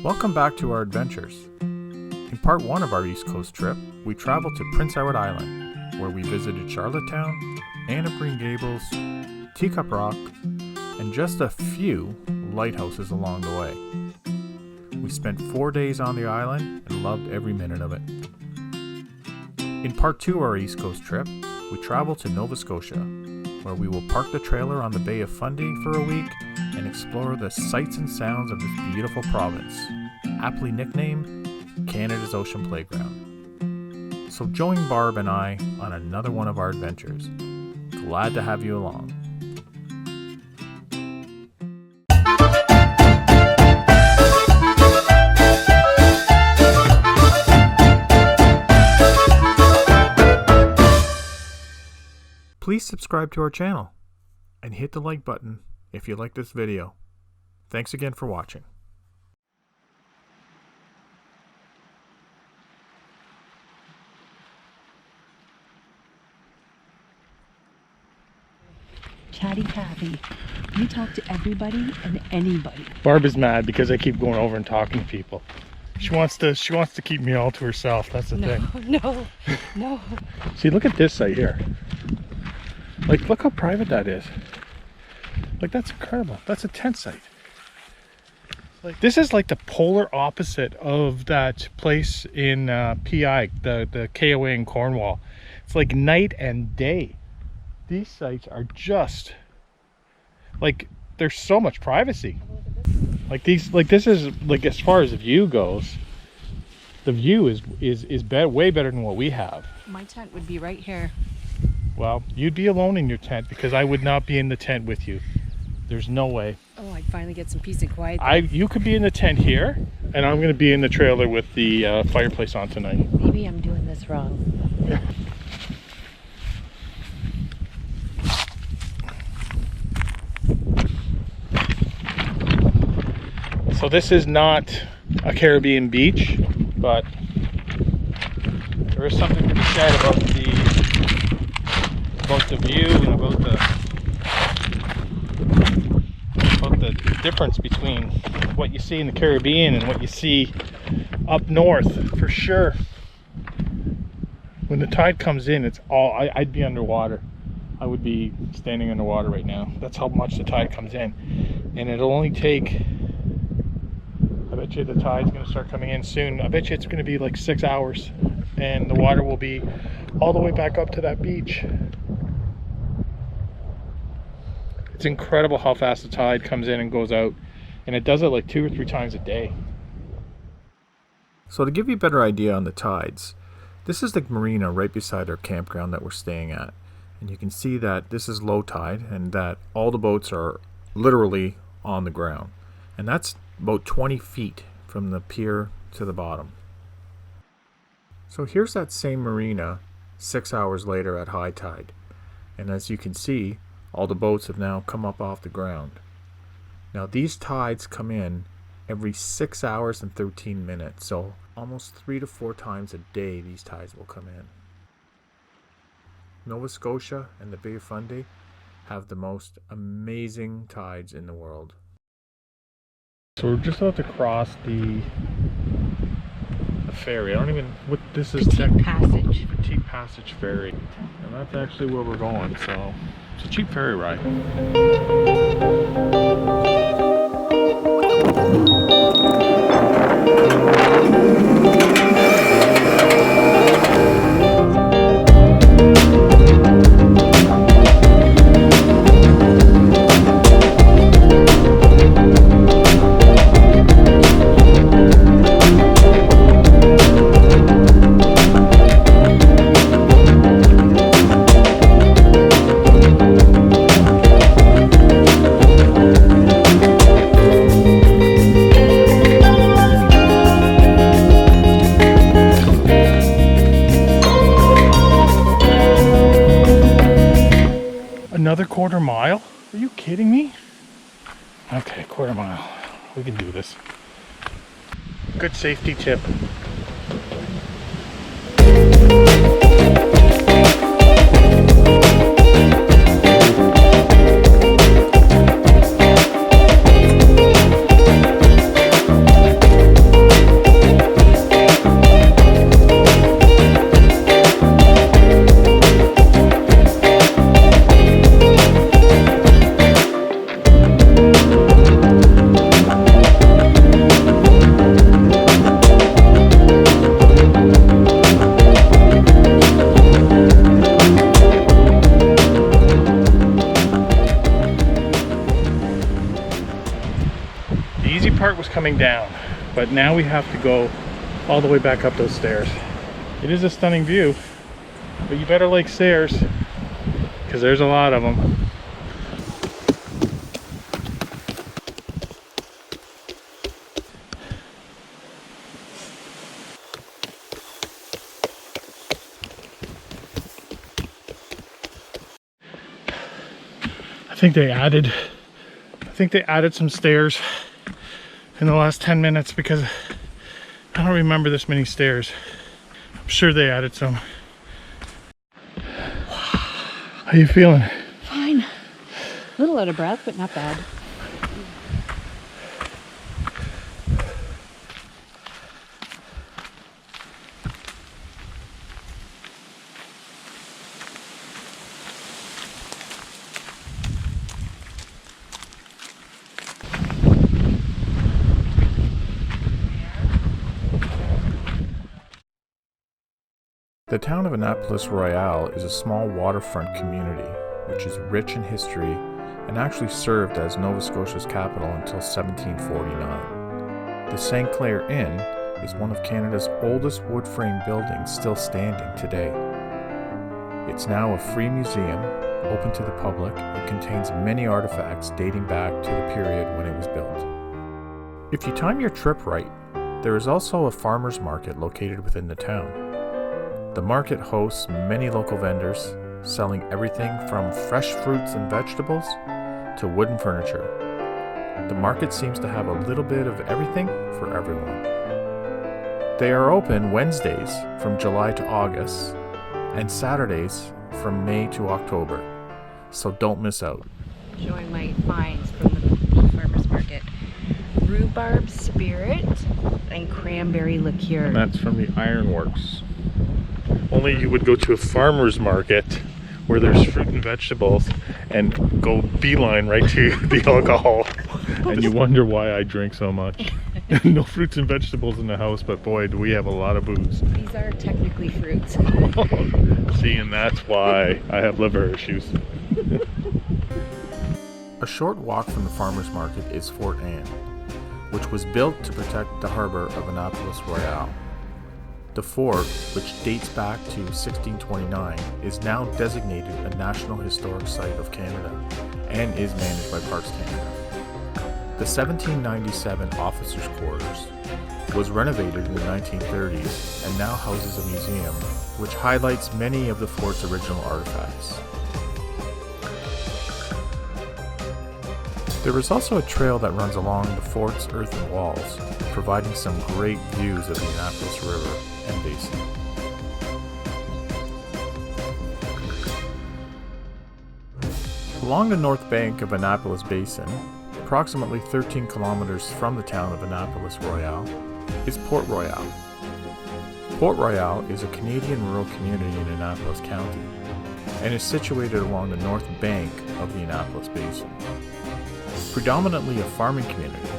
Welcome back to our adventures. In part 1 of our East Coast trip, we traveled to Prince Edward Island, where we visited Charlottetown, Anne of Green Gables, Teacup Rock, and just a few lighthouses along the way. We spent 4 days on the island and loved every minute of it. In part 2 of our East Coast trip, we traveled to Nova Scotia, where we will park the trailer on the Bay of Fundy for a week and explore the sights and sounds of this beautiful province, aptly nicknamed Canada's Ocean Playground. So join Barb and I on another one of our adventures. Glad to have you along. Please subscribe to our channel and hit the like button if you like this video. Thanks again for watching. Chatty Cathy. You talk to everybody and anybody. Barb is mad because I keep going over and talking to people. She wants to keep me all to herself. That's the thing. No. See, look at this site here. Like, look how private that is. Like, that's incredible. That's a tent site. Like, this is like the polar opposite of that place in PEI, the KOA in Cornwall. It's like night and day. These sites are just like, there's so much privacy. Like this is like, as far as the view goes, the view is way better than what we have. My tent would be right here. Well, you'd be alone in your tent because I would not be in the tent with you. There's no way. Oh, I'd finally get some peace and quiet. You could be in the tent here, and I'm going to be in the trailer with the fireplace on tonight. Maybe I'm doing this wrong. Yeah. So this is not a Caribbean beach, but there is something to be said about the view and about the difference between what you see in the Caribbean and what you see up north, for sure. When the tide comes in, it's all I'd be underwater. I would be standing underwater right now. That's how much the tide comes in, and it'll only take, I bet you the tide's going to start coming in soon. I bet you it's going to be like 6 hours, and the water will be all the way back up to that beach. It's incredible how fast the tide comes in and goes out, and it does it like 2 or 3 times a day. So to give you a better idea on the tides, this is the marina right beside our campground that we're staying at. And you can see that this is low tide and that all the boats are literally on the ground. And that's about 20 feet from the pier to the bottom. So here's that same marina 6 hours later at high tide. And as you can see, all the boats have now come up off the ground. Now these tides come in every 6 hours and 13 minutes. So almost 3 to 4 times a day these tides will come in. Nova Scotia and the Bay of Fundy have the most amazing tides in the world. So we're just about to cross the ferry. I don't even, what this is. Petite Passage. Petite Passage Ferry. And that's actually where we're going, so it's a cheap ferry ride. Another quarter mile? Are you kidding me? Okay, quarter mile. We can do this. Good safety tip. easy part was coming down, but now we have to go all the way back up those stairs. It is a stunning view, but you better like stairs because there's a lot of them. I think they added some stairs in the last 10 minutes because I don't remember this many stairs. I'm sure they added some. How you feeling? Fine. A little out of breath, but not bad. The town of Annapolis Royal is a small waterfront community which is rich in history and actually served as Nova Scotia's capital until 1749. The St. Clair Inn is one of Canada's oldest wood frame buildings still standing today. It's now a free museum, open to the public, and contains many artifacts dating back to the period when it was built. If you time your trip right, there is also a farmer's market located within the town. The market hosts many local vendors selling everything from fresh fruits and vegetables to wooden furniture. The market seems to have a little bit of everything for everyone. They are open Wednesdays from July to August and Saturdays from May to October, so don't miss out. Showing my finds from the farmer's market. Rhubarb spirit and cranberry liqueur. And that's from the ironworks. Only you would go to a farmer's market where there's fruit and vegetables and go beeline right to the alcohol. And you wonder why I drink so much. No fruits and vegetables in the house, but boy, do we have a lot of booze. These are technically fruits. See, and that's why I have liver issues. A short walk from the farmer's market is Fort Anne, which was built to protect the harbor of Annapolis Royal. The fort, which dates back to 1629, is now designated a National Historic Site of Canada and is managed by Parks Canada. The 1797 officers' quarters was renovated in the 1930s and now houses a museum which highlights many of the fort's original artifacts. There is also a trail that runs along the fort's earthen walls, providing some great views of the Annapolis River and basin. Along the north bank of Annapolis Basin, approximately 13 kilometers from the town of Annapolis Royal, is Port Royale. Port Royale is a Canadian rural community in Annapolis County and is situated along the north bank of the Annapolis Basin. Predominantly a farming community,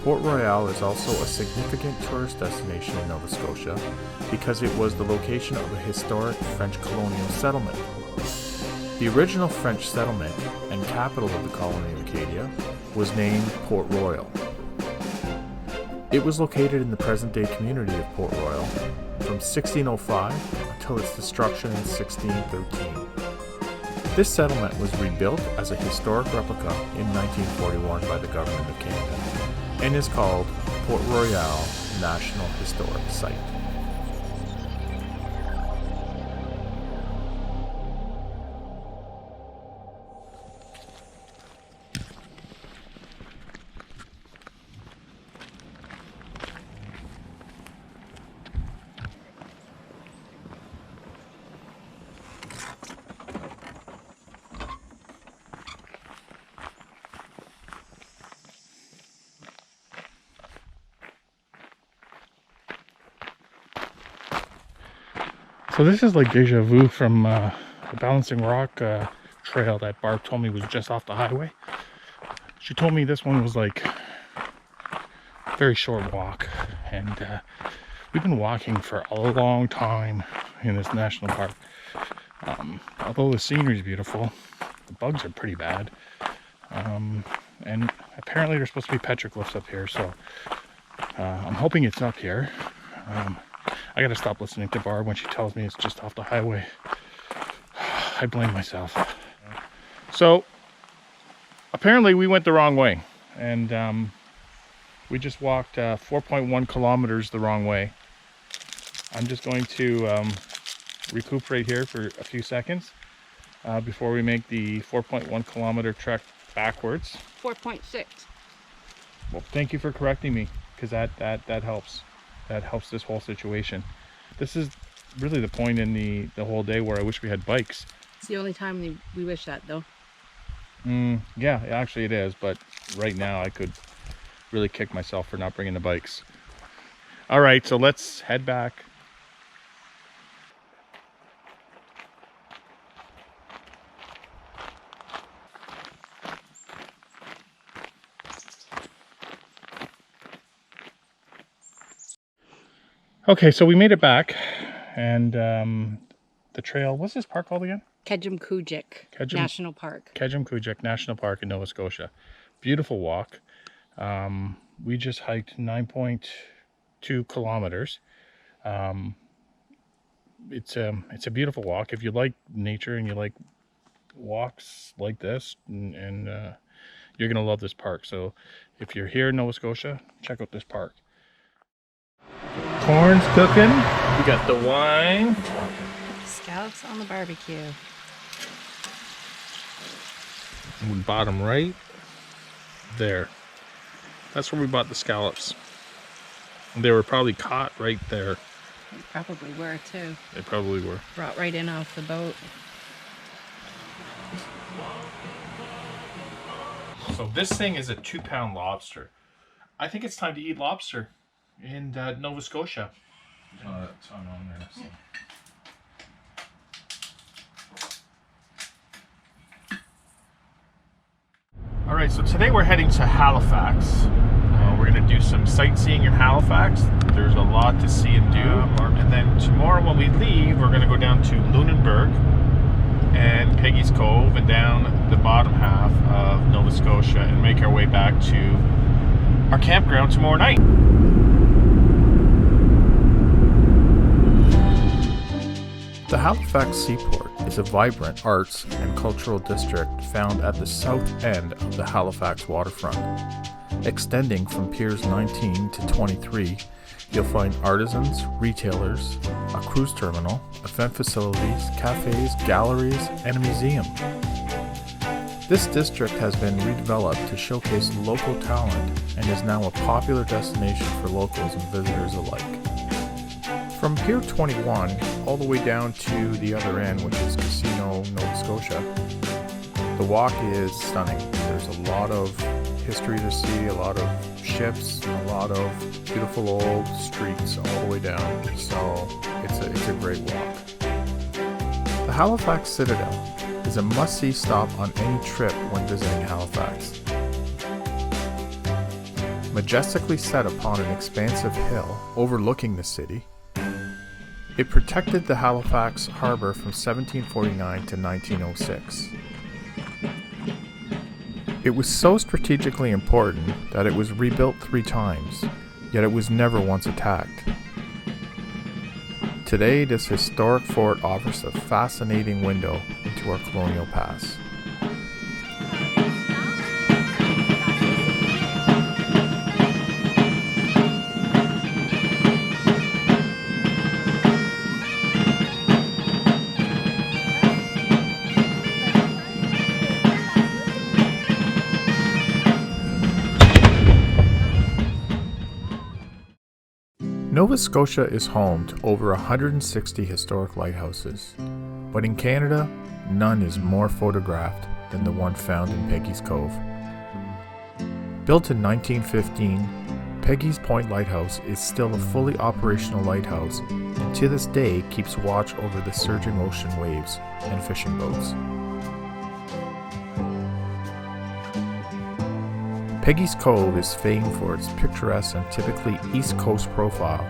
Port Royale is also a significant tourist destination in Nova Scotia because it was the location of a historic French colonial settlement. The original French settlement and capital of the colony of Acadia was named Port Royal. It was located in the present-day community of Port Royal from 1605 until its destruction in 1613. This settlement was rebuilt as a historic replica in 1941 by the Government of Canada and is called Port Royal National Historic Site. So this is like deja vu from the Balancing Rock trail that Barb told me was just off the highway. She told me this one was like a very short walk, and we've been walking for a long time in this national park. Although the scenery is beautiful, the bugs are pretty bad. And apparently there's supposed to be petroglyphs up here, so I'm hoping it's up here. I gotta stop listening to Barb when she tells me it's just off the highway. I blame myself. So apparently we went the wrong way, and we just walked 4.1 kilometers the wrong way. I'm just going to recuperate here for a few seconds before we make the 4.1 kilometer trek backwards. 4.6. Well, thank you for correcting me, because that helps. That helps this whole situation. This is really the point in the whole day where I wish we had bikes. It's the only time we wish that, though. Yeah, actually it is, but right now I could really kick myself for not bringing the bikes. All right, so let's head back. Okay, so we made it back, and the trail, what's this park called again? Ketchum Kucik National Park. Ketchum Kucik National Park in Nova Scotia. Beautiful walk. We just hiked 9.2 kilometers. It's a beautiful walk. If you like nature and you like walks like this, and you're gonna love this park. So if you're here in Nova Scotia, check out this park. Torrance Cookin. We got the wine. Scallops on the barbecue. We bought them right there. That's where we bought the scallops. They were probably caught right there. They probably were too. They probably were. Brought right in off the boat. So this thing is a 2-pound lobster. I think it's time to eat lobster in Nova Scotia. It's on there. So. All right, so today we're heading to Halifax. We're gonna do some sightseeing in Halifax. There's a lot to see and do. And then tomorrow when we leave, we're gonna go down to Lunenburg and Peggys Cove and down the bottom half of Nova Scotia and make our way back to our campground tomorrow night. The Halifax Seaport is a vibrant arts and cultural district found at the south end of the Halifax waterfront. Extending from Piers 19 to 23, you'll find artisans, retailers, a cruise terminal, event facilities, cafes, galleries, and a museum. This district has been redeveloped to showcase local talent and is now a popular destination for locals and visitors alike. From Pier 21 all the way down to the other end, which is Casino, Nova Scotia, the walk is stunning. There's a lot of history to see, a lot of ships, a lot of beautiful old streets all the way down, so it's a great walk. The Halifax Citadel is a must-see stop on any trip when visiting Halifax. Majestically set upon an expansive hill overlooking the city, it protected the Halifax harbor from 1749 to 1906. It was so strategically important that it was rebuilt 3 times, yet it was never once attacked. Today, this historic fort offers a fascinating window into our colonial past. Nova Scotia is home to over 160 historic lighthouses, but in Canada, none is more photographed than the one found in Peggys Cove. Built in 1915, Peggys Point Lighthouse is still a fully operational lighthouse and to this day keeps watch over the surging ocean waves and fishing boats. Peggys Cove is famed for its picturesque and typically East Coast profile,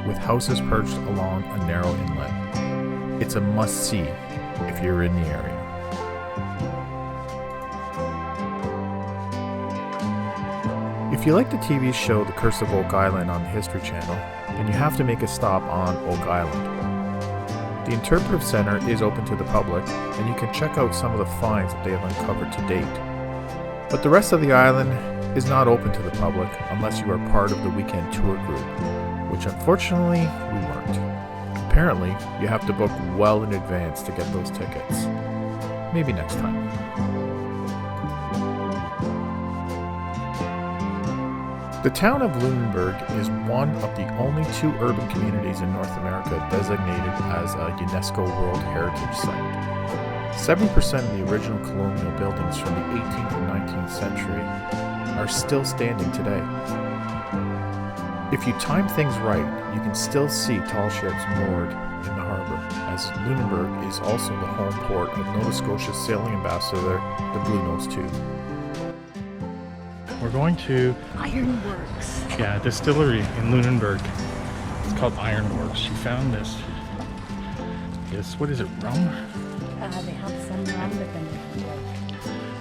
with houses perched along a narrow inlet. It's a must-see if you're in the area. you like the TV show The Curse of Oak Island on the History Channel, then you have to make a stop on Oak Island. The Interpretive Center is open to the public, and you can check out some of the finds that they have uncovered to date. But the rest of the island is not open to the public unless you are part of the weekend tour group, which unfortunately we weren't. Apparently, you have to book well in advance to get those tickets. Maybe next time. The town of Lunenburg is one of the only 2 urban communities in North America designated as a UNESCO World Heritage Site. 70% of the original colonial buildings from the 18th and 19th century are still standing today. If you time things right, you can still see tall ships moored in the harbor, as Lunenburg is also the home port of Nova Scotia's sailing ambassador, the Blue Nose 2. We're going to Ironworks. a distillery in Lunenburg. It's called Ironworks. She found this, what is it, rum? They have some rum, but then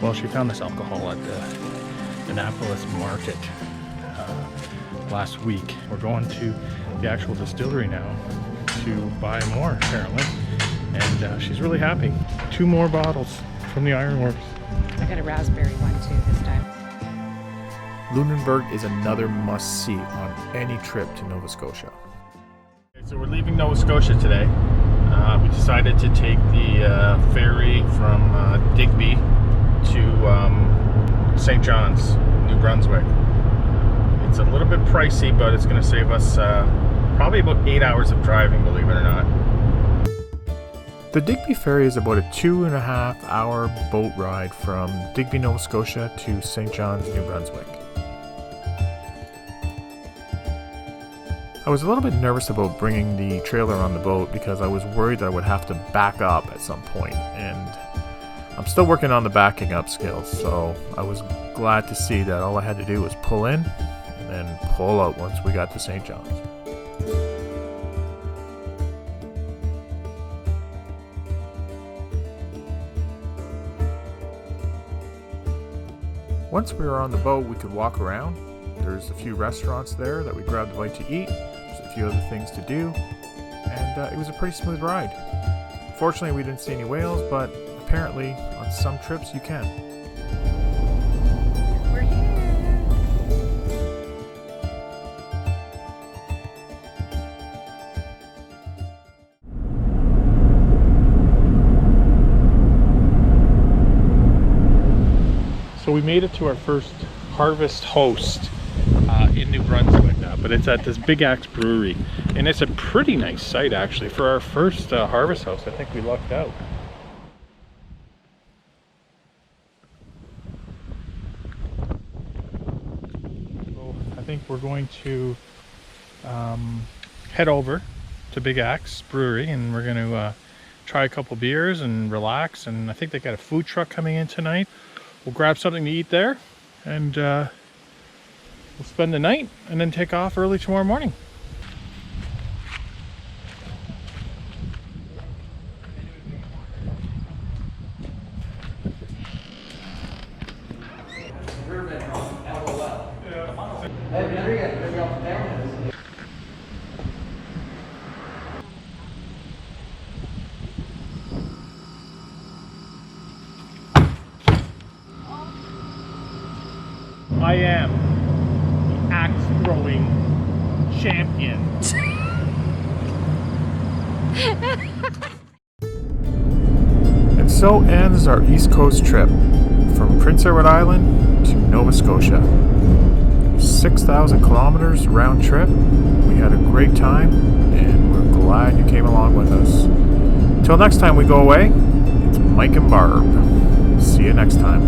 Well, she found this alcohol at the Annapolis market last week. We're going to the actual distillery now to buy more, apparently. And she's really happy. 2 more bottles from the Ironworks. I got a raspberry one too this time. Lunenburg is another must-see on any trip to Nova Scotia. So we're leaving Nova Scotia today. We decided to take the ferry from Digby to St. John's, New Brunswick. It's a little bit pricey, but it's going to save us probably about 8 hours of driving, believe it or not. The Digby Ferry is about a 2.5-hour boat ride from Digby, Nova Scotia to St. John's, New Brunswick. I was a little bit nervous about bringing the trailer on the boat because I was worried that I would have to back up at some point, and I'm still working on the backing up skills, so I was glad to see that all I had to do was pull in and then pull out once we got to St. John's. Once we were on the boat, we could walk around. There's a few restaurants there that we grabbed a bite to eat. There's a few other things to do, and it was a pretty smooth ride. Fortunately, we didn't see any whales, but apparently on some trips you can. We're here. So we made it to our first harvest host in New Brunswick, but it's at this big Axe Brewery, and it's a pretty nice site actually for our first harvest house. I think we lucked out. So I think we're going to head over to Big Axe Brewery, and we're going to try a couple beers and relax, and I think they got a food truck coming in tonight. We'll grab something to eat there, and we'll spend the night and then take off early tomorrow morning. I am the axe throwing champion. And so ends our East Coast trip from Prince Edward Island to Nova Scotia. 6,000 kilometers round trip. We had a great time, and we're glad you came along with us. Till next time we go away, it's Mike and Barb. See you next time.